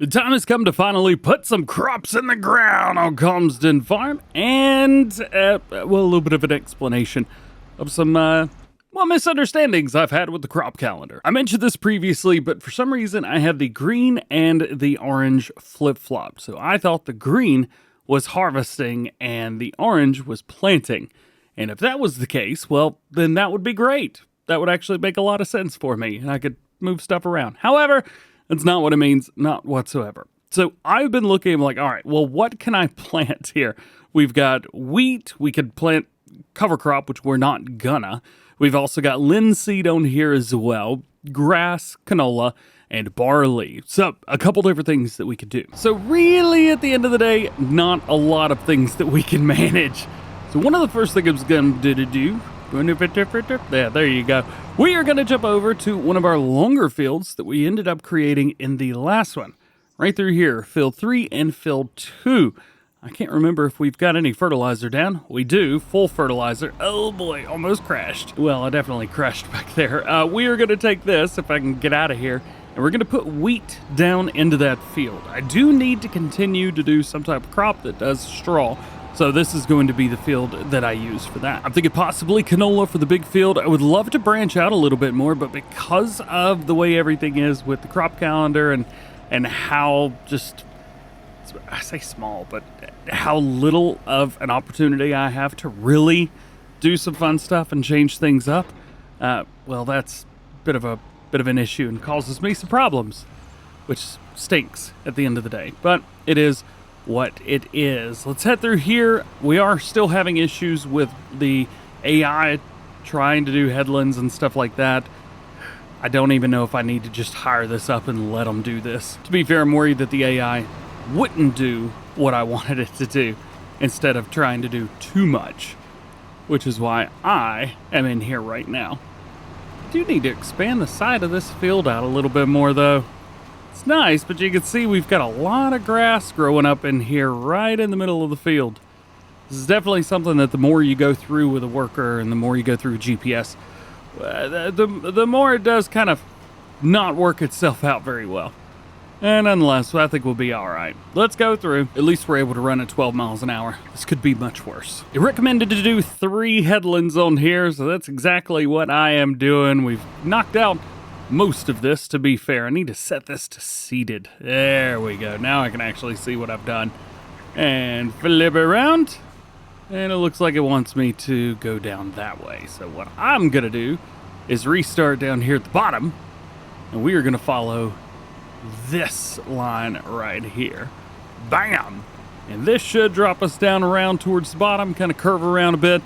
The time has come to finally put some crops in the ground on Calmsden Farm, and, a little bit of an explanation of some, misunderstandings I've had with the crop calendar. I mentioned this previously, but for some reason I had the green and the orange flip-flopped. So I thought the green was harvesting and the orange was planting. And if that was the case, well, then that would be great. That would actually make a lot of sense for me, and I could move stuff around. However, that's not what it means, not whatsoever. So I've been looking like, all right, well, what can I plant here? We've got wheat. We could plant cover crop, which we're not gonna. We've also got linseed on here as well, grass, canola, and barley. So a couple different things that we could do. So really, at the end of the day, not a lot of things that we can manage. So one of the first things I was going to do, there you go. We are going to jump over to one of our longer fields that we ended up creating in the last one. Right through here, field 3 and field 2. I can't remember if we've got any fertilizer down. We do, full fertilizer. Oh boy, almost crashed. Well, I definitely crashed back there. We are going to take this, if I can get out of here, and we're going to put wheat down into that field. I do need to continue to do some type of crop that does straw. So this is going to be the field that I use for that. I'm thinking possibly canola for the big field. I would love to branch out a little bit more, but because of the way everything is with the crop calendar and how just, I say small, but how little of an opportunity I have to really do some fun stuff and change things up, well, that's a bit of an issue and causes me some problems, which stinks at the end of the day. But it is what it is. Let's head through here. We are still having issues with the AI trying to do headlands and stuff like that. I don't even know if I need to just hire this up and let them do this. To be fair, I'm worried that the AI wouldn't do what I wanted it to do instead of trying to do too much, which is why I am in here right now. I do need to expand the side of this field out a little bit more though. It's nice, but you can see we've got a lot of grass growing up in here right in the middle of the field. This is definitely something that the more you go through with a worker and the more you go through GPS, the more it does kind of not work itself out very well. And nonetheless, I think we'll be all right. Let's go through. At least we're able to run at 12 miles an hour. This could be much worse. It recommended to do 3 headlands on here, so that's exactly what I am doing. We've knocked out most of this, to be fair. I need to set this to seeded. There we go. Now I can actually see what I've done. And flip it around. And it looks like it wants me to go down that way. So what I'm going to do is restart down here at the bottom. And we are going to follow this line right here. Bam! And this should drop us down around towards the bottom, kind of curve around a bit.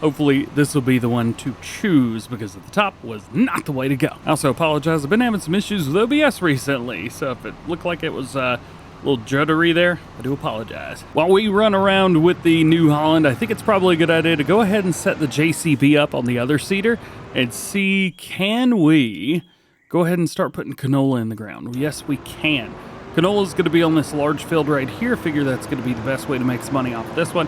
Hopefully this will be the one to choose because at the top was not the way to go. I also apologize. I've been having some issues with OBS recently, so if it looked like it was a little juddery there, I do apologize. While we run around with the New Holland, I think it's probably a good idea to go ahead and set the JCB up on the other seeder and see, can we go ahead and start putting canola in the ground? Yes, we can. Canola is going to be on this large field right here. Figure that's going to be the best way to make some money off of this one.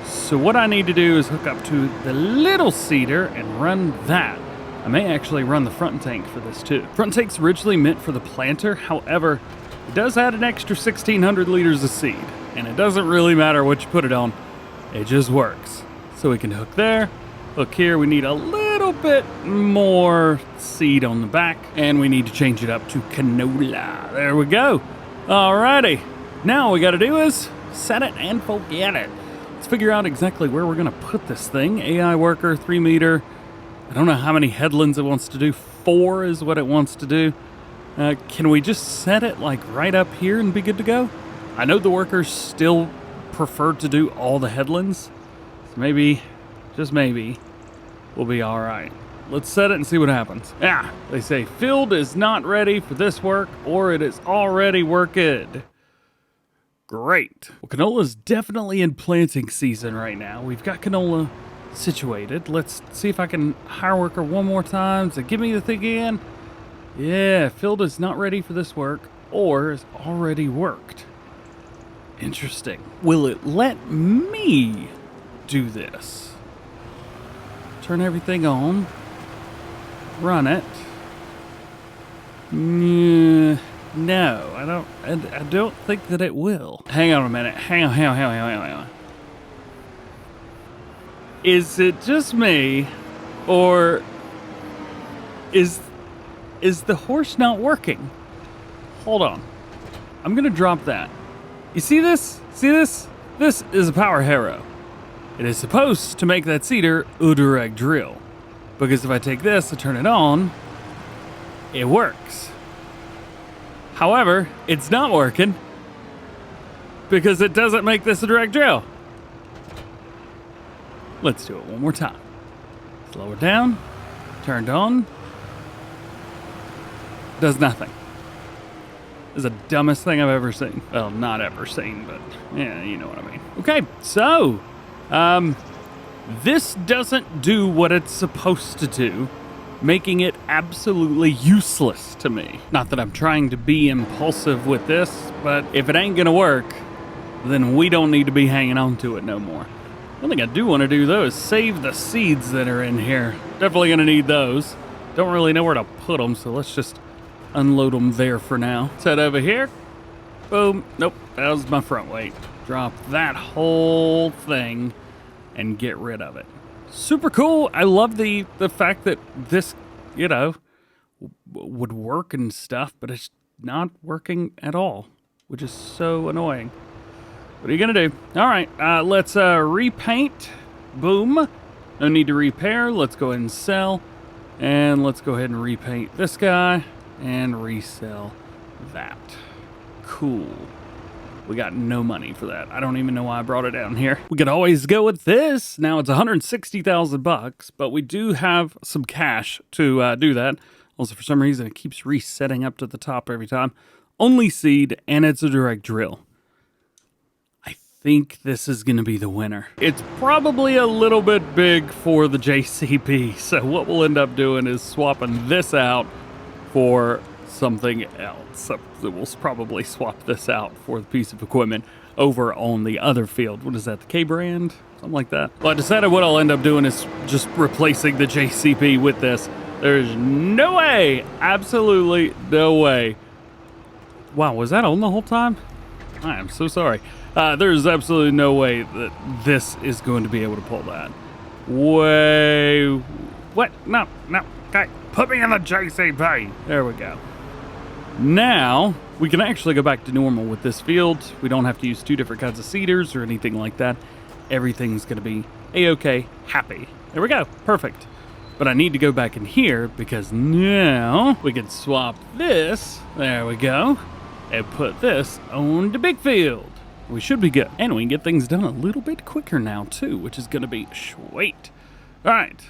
So what I need to do is hook up to the little seeder and run that. I may actually run the front tank for this too. Front tank's originally meant for the planter. However, it does add an extra 1,600 liters of seed. And it doesn't really matter what you put it on. It just works. So we can hook there, hook here. We need a little bit more seed on the back. And we need to change it up to canola. There we go. Alrighty. Now all we got to do is set it and forget it. Let's figure out exactly where we're going to put this thing. AI worker, 3 meter. I don't know how many headlands it wants to do. 4 is what it wants to do. Can we just set it like right up here and be good to go? I know the workers still prefer to do all the headlands. So maybe, just maybe, we'll be all right. Let's set it and see what happens. Yeah, they say field is not ready for this work or it is already worked. Great. Well, canola is definitely in planting season right now. We've got canola situated. Let's see if I can hire worker one more time to give me the thing again. Yeah, field is not ready for this work or is already worked. Interesting. Will it let me do this? Turn everything on. Run it. No, I don't think that it will. Hang on a minute. Hang on. Is it just me, or is the horse not working? Hold on. I'm gonna drop that. You see this? See this? This is a power harrow. It is supposed to make that seeder a direct drill. Because if I take this and turn it on, it works. However, it's not working because it doesn't make this a direct drill. Let's do it one more time. Slow it down, turned on, does nothing. This is the dumbest thing I've ever seen. Well, not ever seen, but yeah, you know what I mean. Okay, so, this doesn't do what it's supposed to do, making it absolutely useless to me. Not that I'm trying to be impulsive with this, but if it ain't gonna work, then we don't need to be hanging on to it no more. One thing I do want to do, though, is save the seeds that are in here. Definitely gonna need those. Don't really know where to put them, so let's just unload them there for now. Let's head over here. Boom. Nope, that was my front weight. Drop that whole thing and get rid of it. Super cool. I love the fact that this, you know, would work and stuff, but it's not working at all, which is so annoying. What are you gonna do? All right, let's repaint. Boom. No need to repair. Let's go ahead and sell. And let's go ahead and repaint this guy and resell that. Cool. We got no money for that. I don't even know why I brought it down here. We could always go with this. Now it's 160,000 bucks, but we do have some cash to do that. Also, for some reason, it keeps resetting up to the top every time. Only seed, and it's a direct drill. I think this is going to be the winner. It's probably a little bit big for the JCB, so what we'll end up doing is swapping this out for something else. We'll probably swap this out for the piece of equipment over on the other field. What is that, the K-brand? Something like that. Well, I decided what I'll end up doing is just replacing the JCB with this. There's no way, absolutely no way. Wow, was that on the whole time? I am so sorry. There's absolutely no way that this is going to be able to pull that. What? No. Okay, put me in the JCB. There we go. Now, we can actually go back to normal with this field. We don't have to use two different kinds of seeders or anything like that. Everything's going to be A-okay, happy. There we go, perfect. But I need to go back in here because now we can swap this, there we go, and put this on the big field. We should be good. And we can get things done a little bit quicker now too, which is going to be sweet. All right.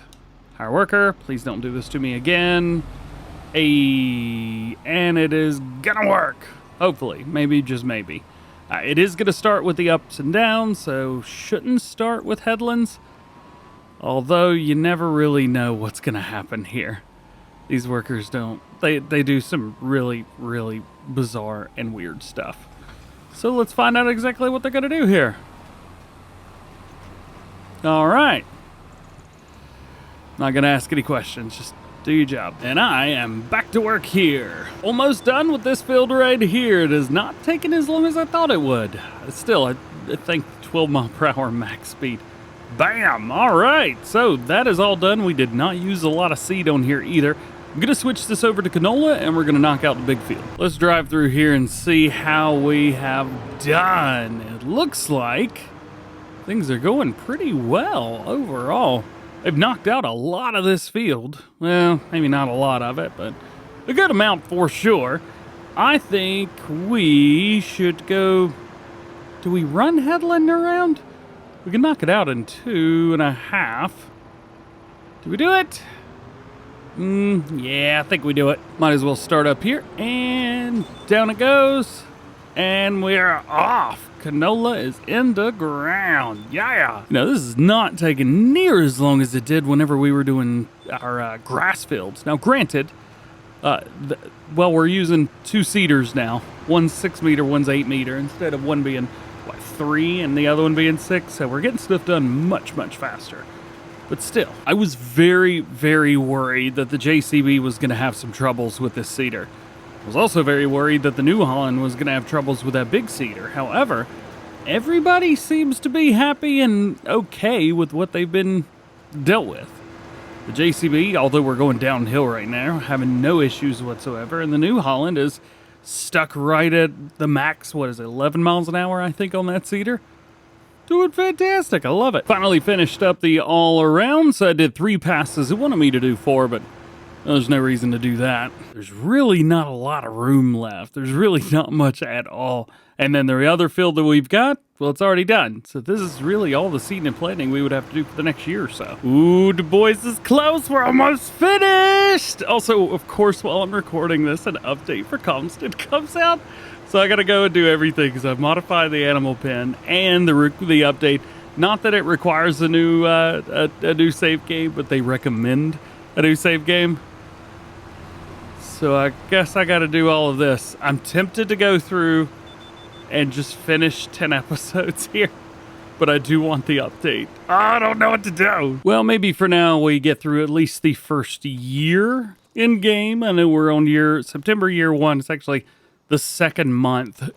Hire worker, please don't do this to me again. And it is gonna work. Hopefully, maybe, just maybe. It is gonna start with the ups and downs, so shouldn't start with headlands. Although you never really know what's gonna happen here. These workers don't, they do some really, really bizarre and weird stuff. So let's find out exactly what they're gonna do here. All right. Not gonna ask any questions, just do your job. And I am back to work here. Almost done with this field right here. It is not taking as long as I thought it would. Still, I think 12 mile per hour max speed. Bam! All right, so that is all done. We did not use a lot of seed on here either. I'm gonna switch this over to canola and we're gonna knock out the big field. Let's drive through here and see how we have done. It looks like things are going pretty well overall. They've knocked out a lot of this field. Well, maybe not a lot of it, but a good amount for sure. I think we should go... Do we run headland around? We can knock it out in 2.5. Do we do it? Yeah, I think we do it. Might as well start up here, and down it goes. And we're off. Canola is in the ground. Yeah. Now, this is not taking near as long as it did whenever we were doing our grass fields. Now, granted, well, we're using two seeders now. One's 6 meter, one's 8 meter, instead of one being, 3 and the other one being 6. So we're getting stuff done much, much faster. But still, I was very, very worried that the JCB was going to have some troubles with this seeder. I was also very worried that the New Holland was going to have troubles with that big seeder. However, everybody seems to be happy and okay with what they've been dealt with. The JCB, although we're going downhill right now, having no issues whatsoever, and the New Holland is stuck right at the max, 11 miles an hour, I think, on that seeder. Doing fantastic. I love it. Finally finished up the all-around, so I did 3 passes. It wanted me to do 4, but there's no reason to do that. There's really not a lot of room left. There's really not much at all. And then the other field that we've got, well, it's already done. So this is really all the seeding and planting we would have to do for the next year or so. Ooh, the boys is close. We're almost finished. Also, of course, while I'm recording this, an update for Calmsden comes out. So I got to go and do everything because I've modified the animal pen and the update. Not that it requires a new save game, but they recommend a new save game. So I guess I got to do all of this. I'm tempted to go through and just finish 10 episodes here, but I do want the update. I don't know what to do. Well, maybe for now we get through at least the first year in game. I know we're on September year 1. It's actually the 2nd month.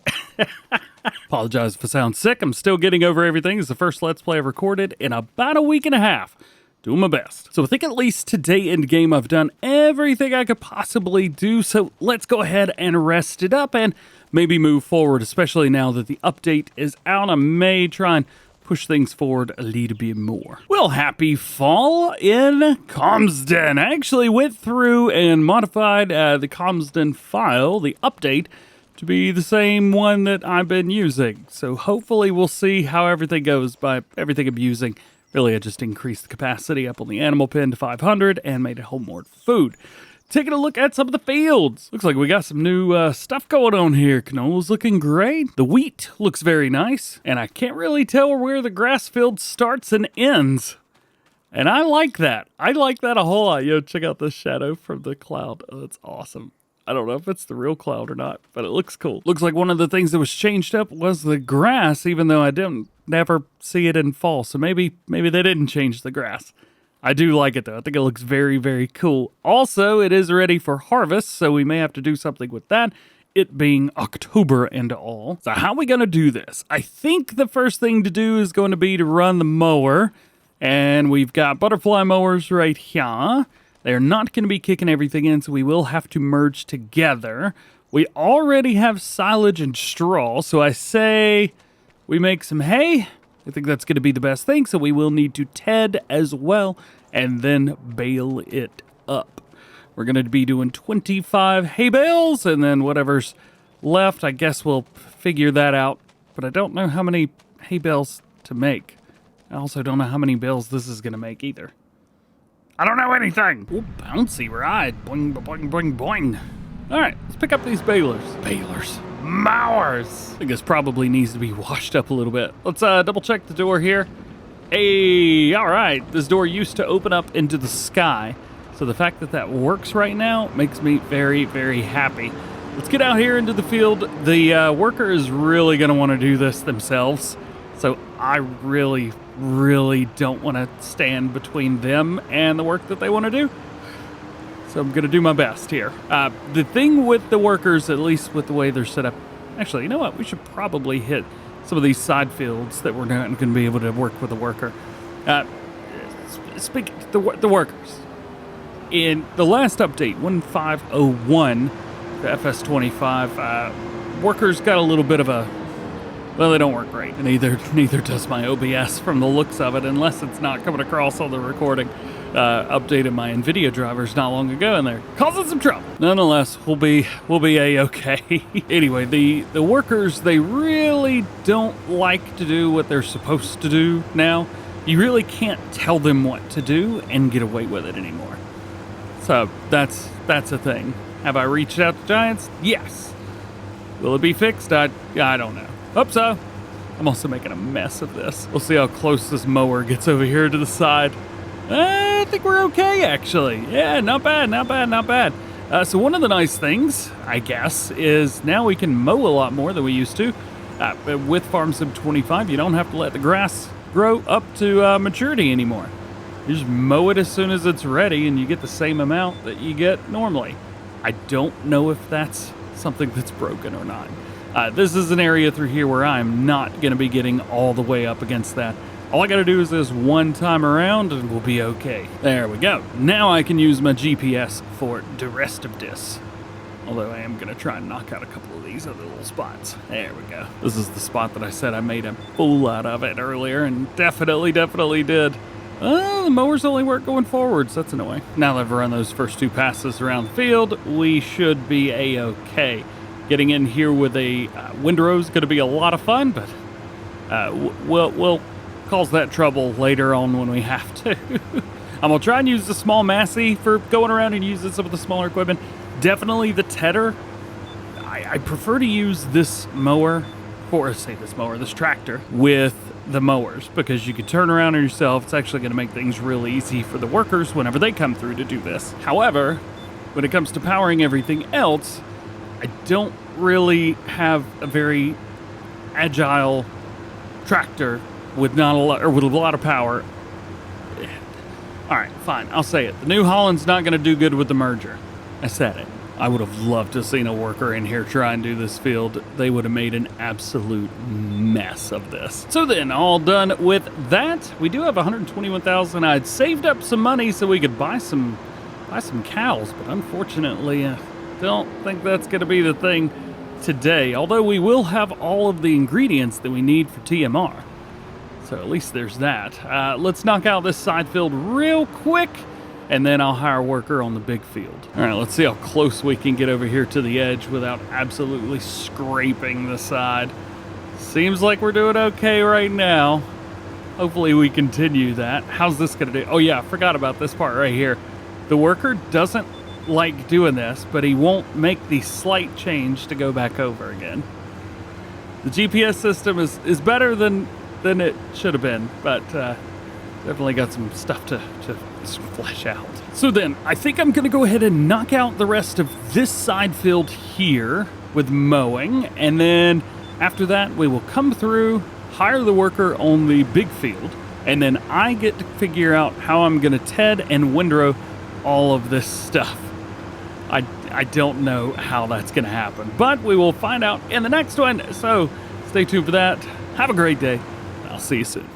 Apologize if I sound sick. I'm still getting over everything. It's the first Let's Play I've recorded in about a week and a half. Doing my best. So I think at least today in game I've done everything I could possibly do. So let's go ahead and rest it up and maybe move forward, especially now that the update is out. I may try and push things forward a little bit more. Well, happy fall in Calmsden. I actually went through and modified the Calmsden file, the update, to be the same one that I've been using. So hopefully we'll see how everything goes by everything I'm using. Really, I just increased the capacity up on the animal pen to 500 and made it homeward food. Taking a look at some of the fields. Looks like we got some new stuff going on here. Canola's looking great. The wheat looks very nice. And I can't really tell where the grass field starts and ends. And I like that. I like that a whole lot. Yo, check out this shadow from the cloud. Oh, that's awesome. I don't know if it's the real cloud or not, but it looks cool. Looks like one of the things that was changed up was the grass, even though I didn't never see it in fall. So maybe they didn't change the grass. I do like it though. I think it looks very, very cool. Also, it is ready for harvest, so we may have to do something with that, it being October and all. So how are we going to do this? I think the first thing to do is going to be to run the mower, and we've got butterfly mowers right here. They're not going to be kicking everything in, so we will have to merge together. We already have silage and straw, so I say we make some hay. I think that's going to be the best thing, so we will need to ted as well, and then bale it up. We're going to be doing 25 hay bales, and then whatever's left, I guess we'll figure that out. But I don't know how many hay bales to make. I also don't know how many bales this is going to make either. I don't know anything. Ooh, bouncy ride. Boing, boing, boing, boing. All right, let's pick up these balers. Balers. Mowers. I think this probably needs to be washed up a little bit. Let's double check the door here. Hey, all right. This door used to open up into the sky. So the fact that that works right now makes me very, very happy. Let's get out here into the field. The worker is really going to want to do this themselves. So I really don't want to stand between them and the work that they want to do. So I'm going to do my best here. The thing with the workers, at least with the way they're set up, actually, you know what? We should probably hit some of these side fields that we're not going to be able to work with a worker. Speak the workers. In the last update, 1501, the FS25, workers got a little bit of a, well, they don't work great. And neither does my OBS from the looks of it, unless it's not coming across on the recording. Updated my NVIDIA drivers not long ago, and they're causing some trouble. Nonetheless, we'll be a-okay. Anyway, the workers, they really don't like to do what they're supposed to do now. You really can't tell them what to do and get away with it anymore. So that's a thing. Have I reached out to Giants? Yes. Will it be fixed? I don't know. Hope so. I'm also making a mess of this. We'll see how close this mower gets over here to the side. I think we're okay, actually. Yeah, not bad, not bad, not bad. So one of the nice things, I guess, is now we can mow a lot more than we used to. With Farm Sim 25, you don't have to let the grass grow up to maturity anymore. You just mow it as soon as it's ready, and you get the same amount that you get normally. I don't know if that's something that's broken or not. This is an area through here where I'm not going to be getting all the way up against that. All I got to do is this one time around and we'll be okay. There we go. Now I can use my GPS for the rest of this. Although I am going to try and knock out a couple of these other little spots. There we go. This is the spot that I said I made a fool out of it earlier, and definitely did. Oh, the mowers only work going forwards. That's annoying. Now that I've run those first 2 passes around the field, we should be a-okay. Getting in here with a windrow is going to be a lot of fun, but we'll cause that trouble later on when we have to. I'm going to try and use the small Massey for going around and using some of the smaller equipment. Definitely the tedder. I prefer to use this mower, this tractor, with the mowers, because you can turn around on yourself. It's actually going to make things really easy for the workers whenever they come through to do this. However, when it comes to powering everything else, I don't really have a very agile tractor with a lot of power. All right, fine, I'll say it. The New Holland's not going to do good with the merger. I said it. I would have loved to have seen a worker in here try and do this field. They would have made an absolute mess of this. So then, all done with that, we do have 121,000. I'd saved up some money so we could buy some cows, but unfortunately, I don't think that's going to be the thing today. Although we will have all of the ingredients that we need for TMR. So at least there's that. Let's knock out this side field real quick, and then I'll hire a worker on the big field. All right, let's see how close we can get over here to the edge without absolutely scraping the side. Seems like we're doing okay right now. Hopefully we continue that. How's this gonna do? Oh yeah, I forgot about this part right here. The worker doesn't like doing this, but he won't make the slight change to go back over again. The GPS system is better than it should have been, but definitely got some stuff to flesh out. So then, I think I'm gonna go ahead and knock out the rest of this side field here with mowing, and then after that, we will come through, hire the worker on the big field, and then I get to figure out how I'm gonna TED and windrow all of this stuff. I don't know how that's gonna happen, but we will find out in the next one, so stay tuned for that. Have a great day. I'll see you soon.